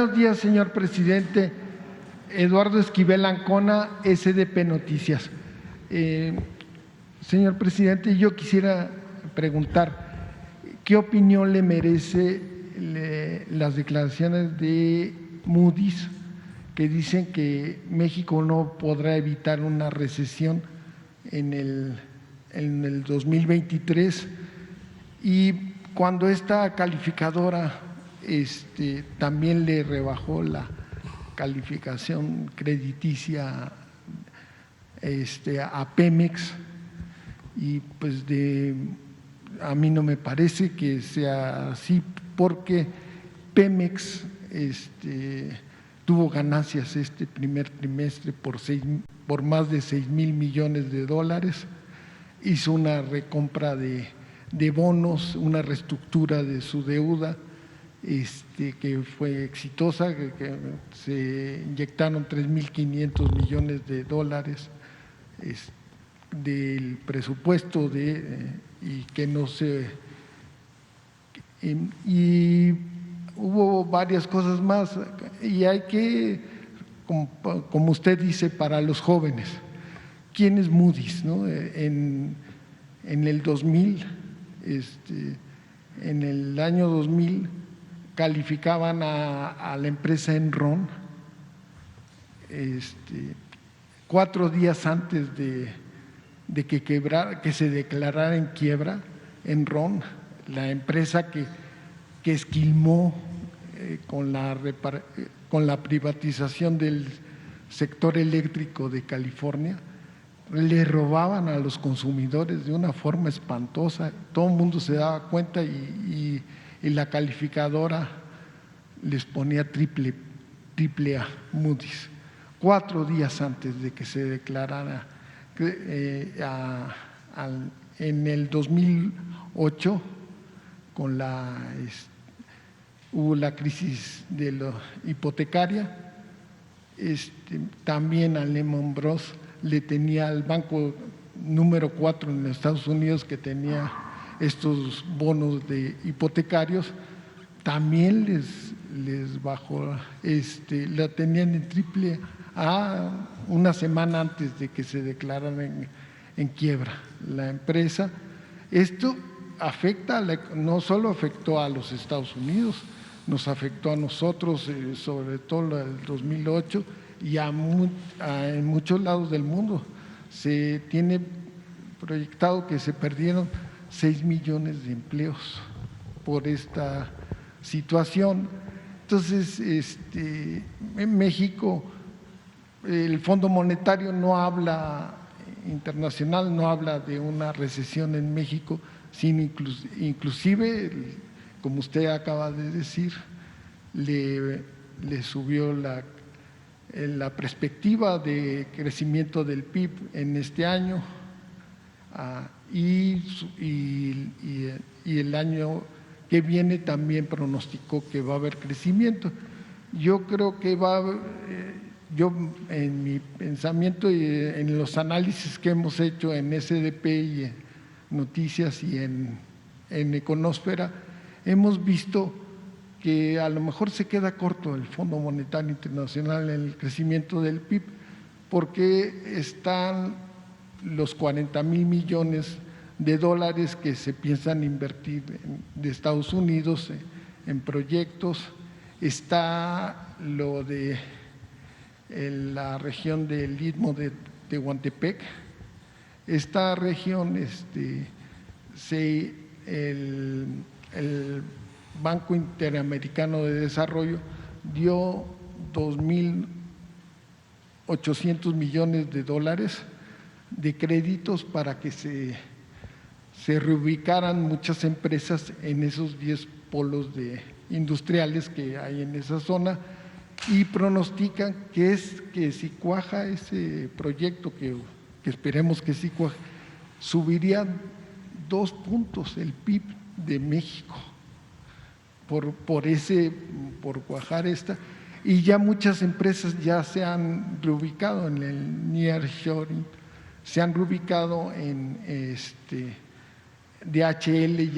Buenos días, señor presidente. Eduardo Esquivel Ancona, SDP Noticias. Señor presidente, yo quisiera preguntar, ¿qué opinión le merece las declaraciones de Moody's que dicen que México no podrá evitar una recesión en el 2023? Y cuando esta calificadora también le rebajó la calificación crediticia a Pemex, y pues a mí no me parece que sea así, porque Pemex tuvo ganancias este primer trimestre por más de 6,000 millones de dólares, hizo una recompra de bonos, una reestructura de su deuda que fue exitosa, que se inyectaron 3,500 millones de dólares del presupuesto y que no se… Y hubo varias cosas más, y hay que, como usted dice, para los jóvenes, ¿quién es Moody's, no? En el 2000, en el año 2000, calificaban a la empresa Enron 4 días antes de que se declarara en quiebra. Enron, la empresa que esquilmó con la privatización del sector eléctrico de California, le robaban a los consumidores de una forma espantosa. Todo el mundo se daba cuenta y la calificadora les ponía triple A, Moody's, 4 días antes de que se declarara. En el 2008, hubo la crisis de la hipotecaria, también a Lehman Bros. Le tenía al banco número 4 en Estados Unidos, que tenía estos bonos de hipotecarios, también les bajó, la tenían en triple A una semana antes de que se declararan en quiebra la empresa. Esto no solo afectó a los Estados Unidos, nos afectó a nosotros, sobre todo el 2008, y en muchos lados del mundo. Se tiene proyectado que se perdieron 6 millones de empleos por esta situación. Entonces, en México, el Fondo Monetario internacional no habla de una recesión en México, sino inclusive, como usted acaba de decir, le subió la perspectiva de crecimiento del PIB en este año, y el año que viene también pronosticó que va a haber crecimiento. Yo creo que yo en mi pensamiento y en los análisis que hemos hecho en SDP y en Noticias y en Econósfera, hemos visto que a lo mejor se queda corto el Fondo Monetario Internacional en el crecimiento del PIB, porque están los 40,000 millones de dólares que se piensan invertir de Estados Unidos en proyectos. Está lo de la región del Istmo de Tehuantepec. Esta región, el Banco Interamericano de Desarrollo dio 2,800 millones de dólares de créditos para que se reubicaran muchas empresas en esos 10 polos industriales que hay en esa zona, y pronostican que si cuaja ese proyecto, que esperemos que sí cuaje, subiría 2 puntos el PIB de México por cuajar esta. Y ya muchas empresas ya se han reubicado en el nearshoring, se han reubicado en DHL,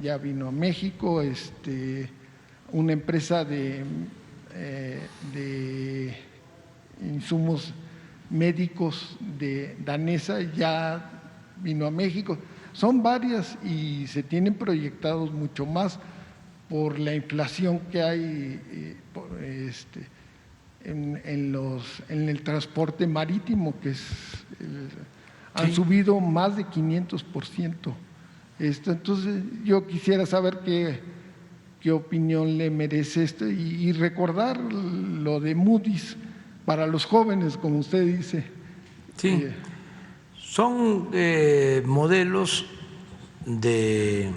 ya vino a México, una empresa insumos médicos de danesa, ya vino a México. Son varias y se tienen proyectados mucho más por la inflación que hay en el transporte marítimo, que han subido más de 500%. Entonces, yo quisiera saber qué opinión le merece esto y recordar lo de Moody's para los jóvenes, como usted dice. Sí, son modelos de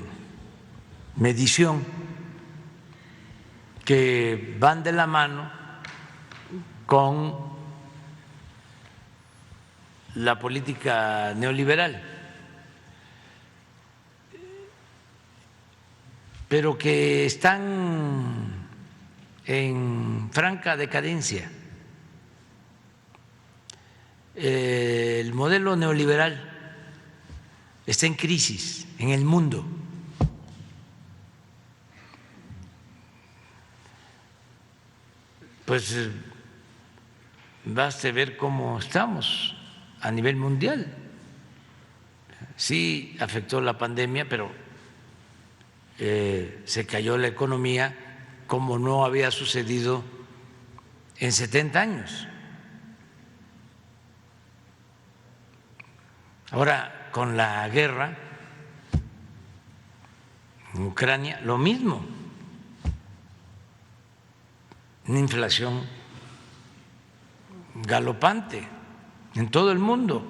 medición que van de la mano con la política neoliberal, pero que están en franca decadencia. El modelo neoliberal está en crisis en el mundo. Pues baste ver cómo estamos a nivel mundial. Sí afectó la pandemia, pero se cayó la economía como no había sucedido en 70 años. Ahora, con la guerra en Ucrania, lo mismo, una inflación galopante en todo el mundo.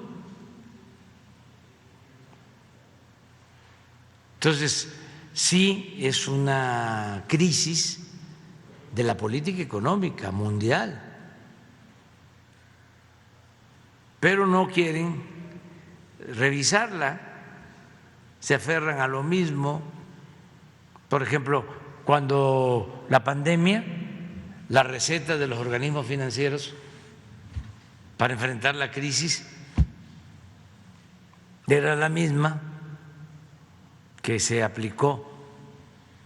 Entonces, sí es una crisis de la política económica mundial, pero no quieren revisarla, se aferran a lo mismo. Por ejemplo, cuando la pandemia, la receta de los organismos financieros para enfrentar la crisis era la misma que se aplicó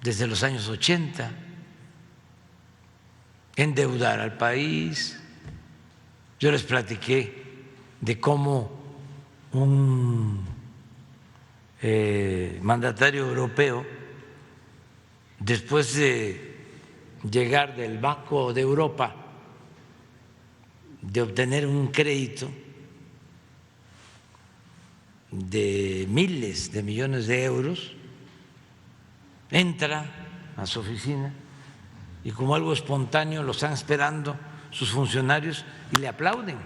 desde los años 80, endeudar al país. Yo les platiqué de cómo un mandatario europeo, después de llegar del Banco de Europa, de obtener un crédito de miles de millones de euros, entra a su oficina y como algo espontáneo lo están esperando sus funcionarios y le aplauden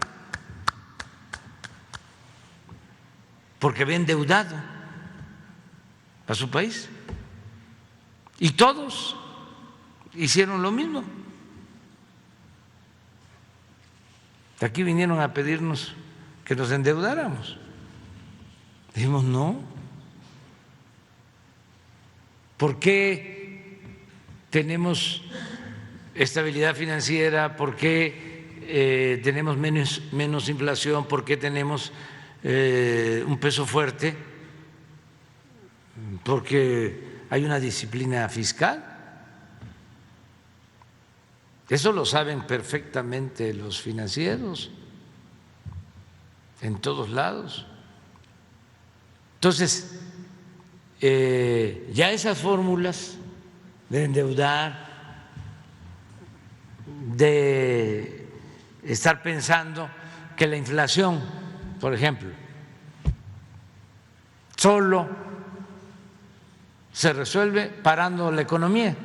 porque había endeudado a su país. Y todos hicieron lo mismo. Aquí vinieron a pedirnos que nos endeudáramos. Dijimos no. ¿Por qué tenemos estabilidad financiera? ¿Por qué tenemos menos inflación? ¿Por qué tenemos un peso fuerte? Porque hay una disciplina fiscal. Eso lo saben perfectamente los financieros en todos lados. Entonces, ya esas fórmulas de endeudar, de estar pensando que la inflación, por ejemplo, solo se resuelve parando la economía.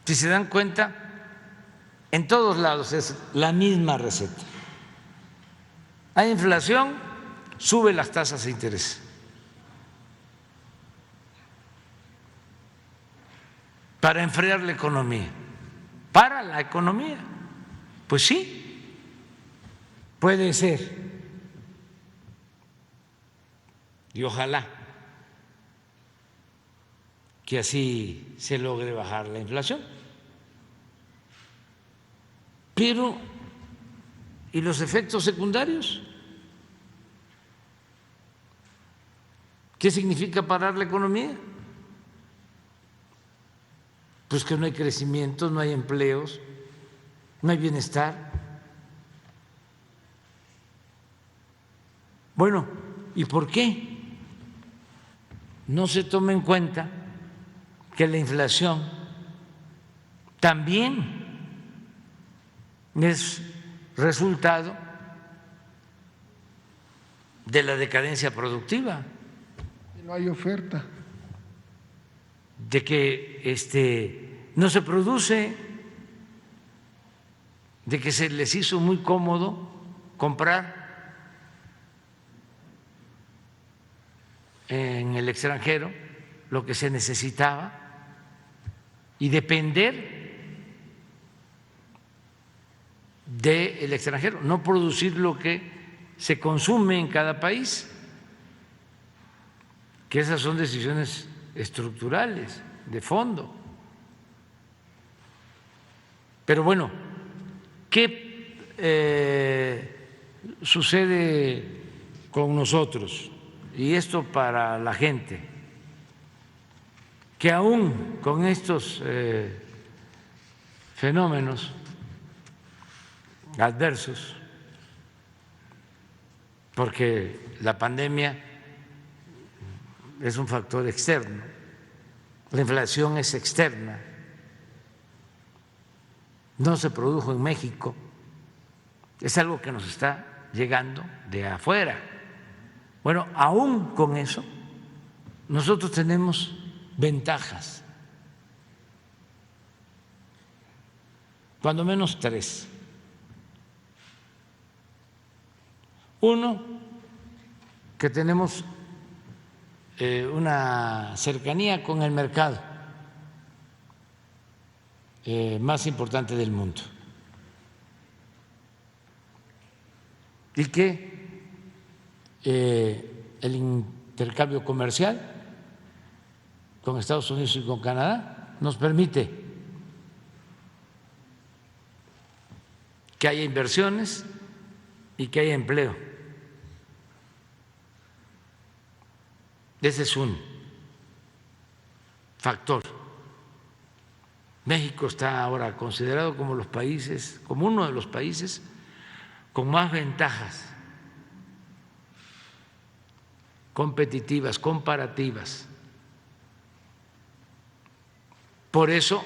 Si se dan cuenta, en todos lados es la misma receta. Hay inflación, sube las tasas de interés. Para enfriar la economía. Para la economía. Pues sí, puede ser. Y ojalá que así se logre bajar la inflación. Pero, ¿y los efectos secundarios? ¿Qué significa parar la economía? Pues que no hay crecimiento, no hay empleos, no hay bienestar. Bueno, ¿y por qué no se toma en cuenta que la inflación también es resultado de la decadencia productiva? No hay oferta. De que no se produce, de que se les hizo muy cómodo comprar en el extranjero lo que se necesitaba y depender del extranjero, no producir lo que se consume en cada país, que esas son decisiones estructurales, de fondo. Pero bueno, ¿qué sucede con nosotros? Y esto para la gente, que aún con estos fenómenos adversos, porque la pandemia es un factor externo, la inflación es externa, no se produjo en México, es algo que nos está llegando de afuera. Bueno, aún con eso, nosotros tenemos ventajas, cuando menos tres. Uno, que tenemos una cercanía con el mercado más importante del mundo y que el intercambio comercial con Estados Unidos y con Canadá nos permite que haya inversiones y que haya empleo. Ese es un factor. México está ahora considerado como uno de los países con más ventajas competitivas, comparativas. Por eso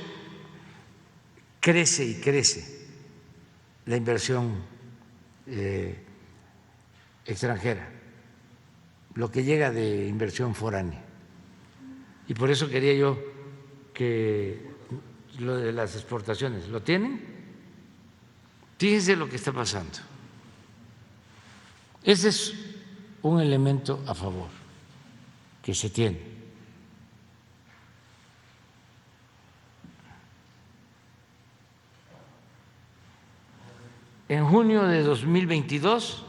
crece y crece la inversión extranjera, lo que llega de inversión foránea. Y por eso quería yo que lo de las exportaciones, ¿lo tienen? Fíjense lo que está pasando. Ese es un elemento a favor que se tiene. En junio de 2022,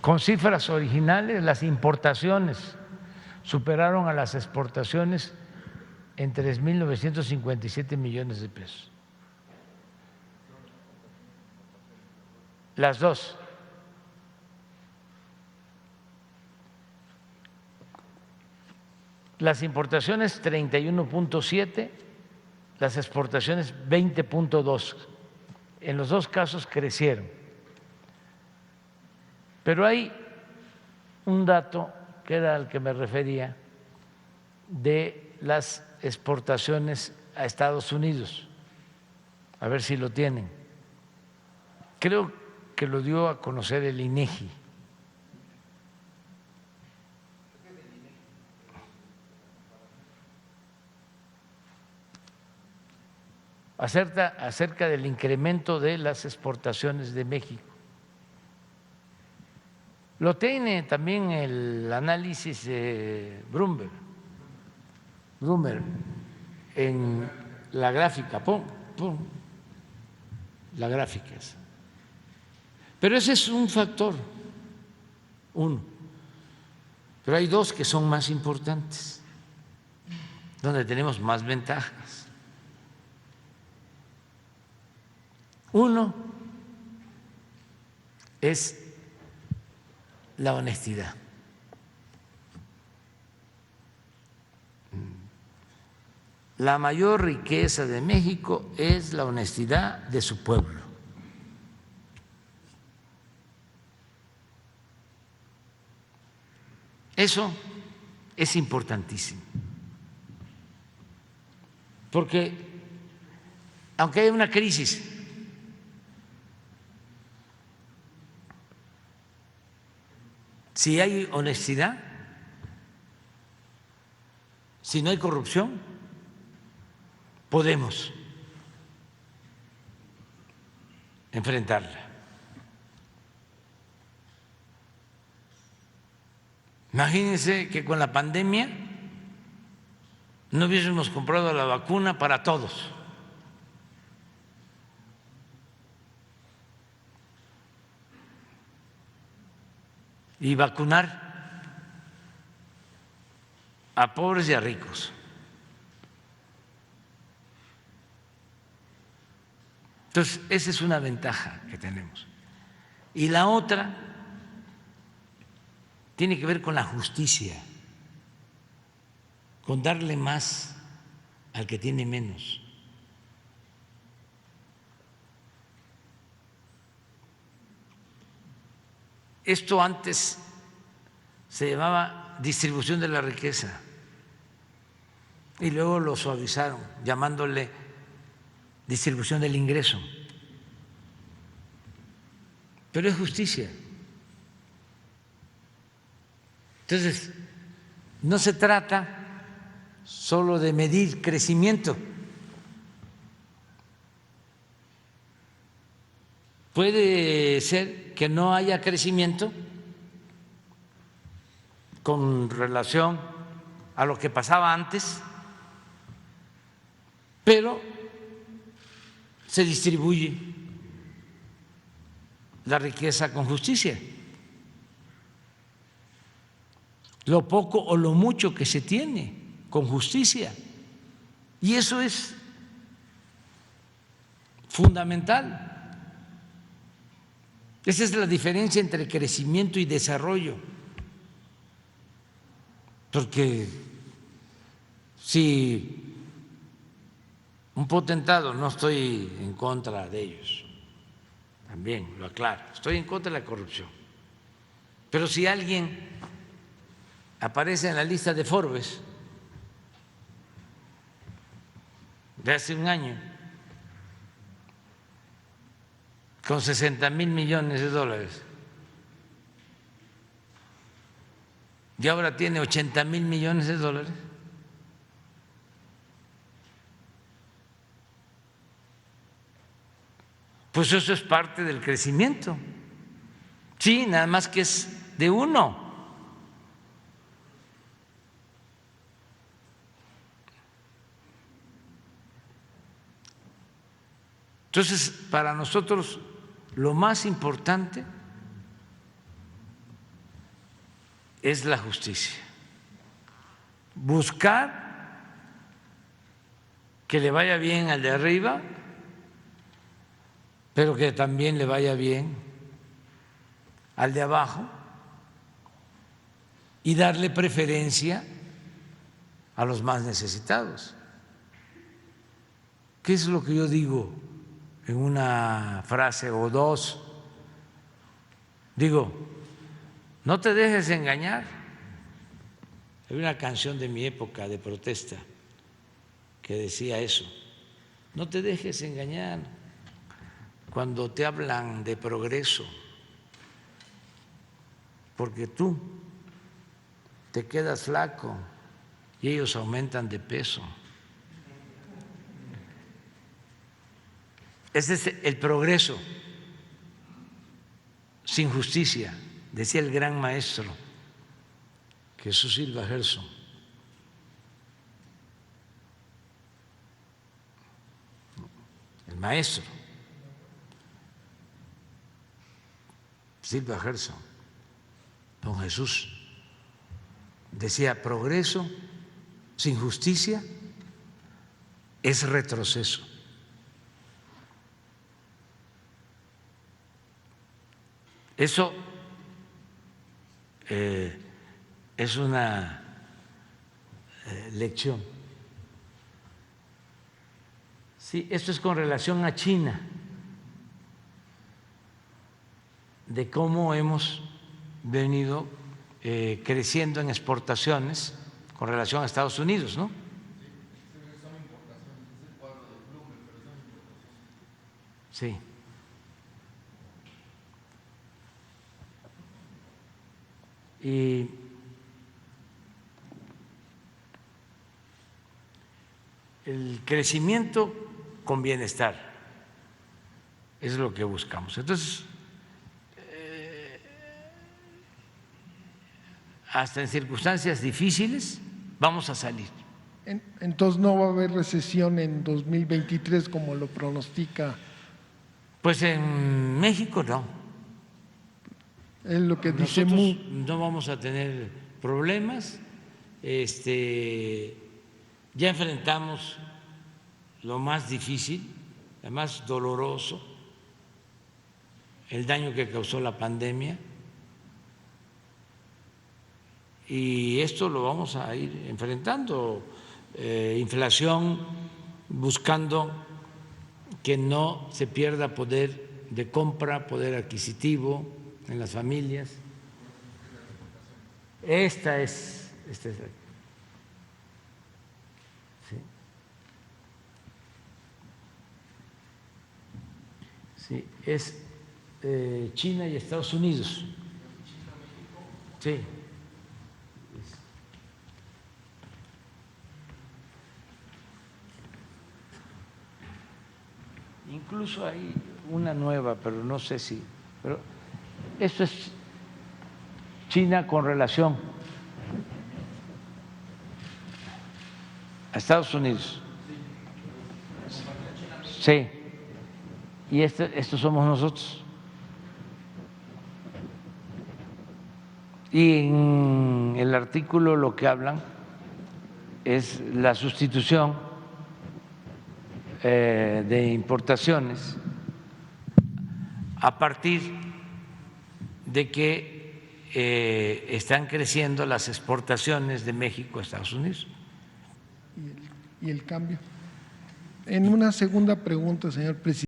con cifras originales, las importaciones superaron a las exportaciones en 3.957 millones de pesos. Las dos. Las importaciones 31.7, las exportaciones 20.2. En los dos casos crecieron. Pero hay un dato que era al que me refería de las exportaciones a Estados Unidos. A ver si lo tienen. Creo que lo dio a conocer el INEGI. Acerca del incremento de las exportaciones de México. Lo tiene también el análisis de Bloomberg en la gráfica, la gráfica. Pero ese es un factor, uno. Pero hay dos que son más importantes, donde tenemos más ventajas. Uno es la honestidad. la mayor riqueza de México es la honestidad de su pueblo. Eso es importantísimo, porque aunque hay una crisis, si hay honestidad, si no hay corrupción, podemos enfrentarla. Imagínense que con la pandemia no hubiésemos comprado la vacuna para todos. Y vacunar a pobres y a ricos. Entonces, esa es una ventaja que tenemos. Y la otra tiene que ver con la justicia, con darle más al que tiene menos. Esto antes se llamaba distribución de la riqueza y luego lo suavizaron llamándole distribución del ingreso. Pero es justicia. Entonces, no se trata solo de medir crecimiento. Puede ser que no haya crecimiento con relación a lo que pasaba antes, pero se distribuye la riqueza con justicia. Lo poco o lo mucho que se tiene con justicia. Y eso es fundamental. Esa es la diferencia entre crecimiento y desarrollo. Porque si un potentado, no estoy en contra de ellos, también lo aclaro, estoy en contra de la corrupción, pero si alguien aparece en la lista de Forbes de hace un año con 60,000 millones de dólares y ahora tiene 80,000 millones de dólares, pues eso es parte del crecimiento. Sí, nada más que es de uno. Entonces, para nosotros lo más importante es la justicia. Buscar que le vaya bien al de arriba, pero que también le vaya bien al de abajo y darle preferencia a los más necesitados. ¿Qué es lo que yo digo en una frase o dos? Digo, no te dejes engañar. Hay una canción de mi época de protesta que decía eso. No te dejes engañar cuando te hablan de progreso, porque tú te quedas flaco y ellos aumentan de peso. Ese es el progreso sin justicia, decía el gran maestro Jesús Silva Gerson. El maestro Silva Gerson, don Jesús, decía: progreso sin justicia es retroceso. Eso es una lección Sí, esto es con relación a China, de cómo hemos venido creciendo en exportaciones con relación a Estados Unidos, ¿no? Sí. Y el crecimiento con bienestar es lo que buscamos. Entonces, hasta en circunstancias difíciles vamos a salir. Entonces no va a haber recesión en 2023 como lo pronostica. Pues en México no. Es lo que dice Nosotros no vamos a tener problemas. Ya enfrentamos lo más difícil, lo más doloroso, el daño que causó la pandemia, y esto lo vamos a ir enfrentando. Inflación, buscando que no se pierda poder de compra, poder adquisitivo en las familias. Esta es sí, es China y Estados Unidos. Sí. Incluso hay una nueva, pero no sé si. Pero esto es China con relación a Estados Unidos. Sí. Y estos somos nosotros. Y en el artículo lo que hablan es la sustitución de importaciones a partir de que están creciendo las exportaciones de México a Estados Unidos. Y el cambio. En una segunda pregunta, señor presidente.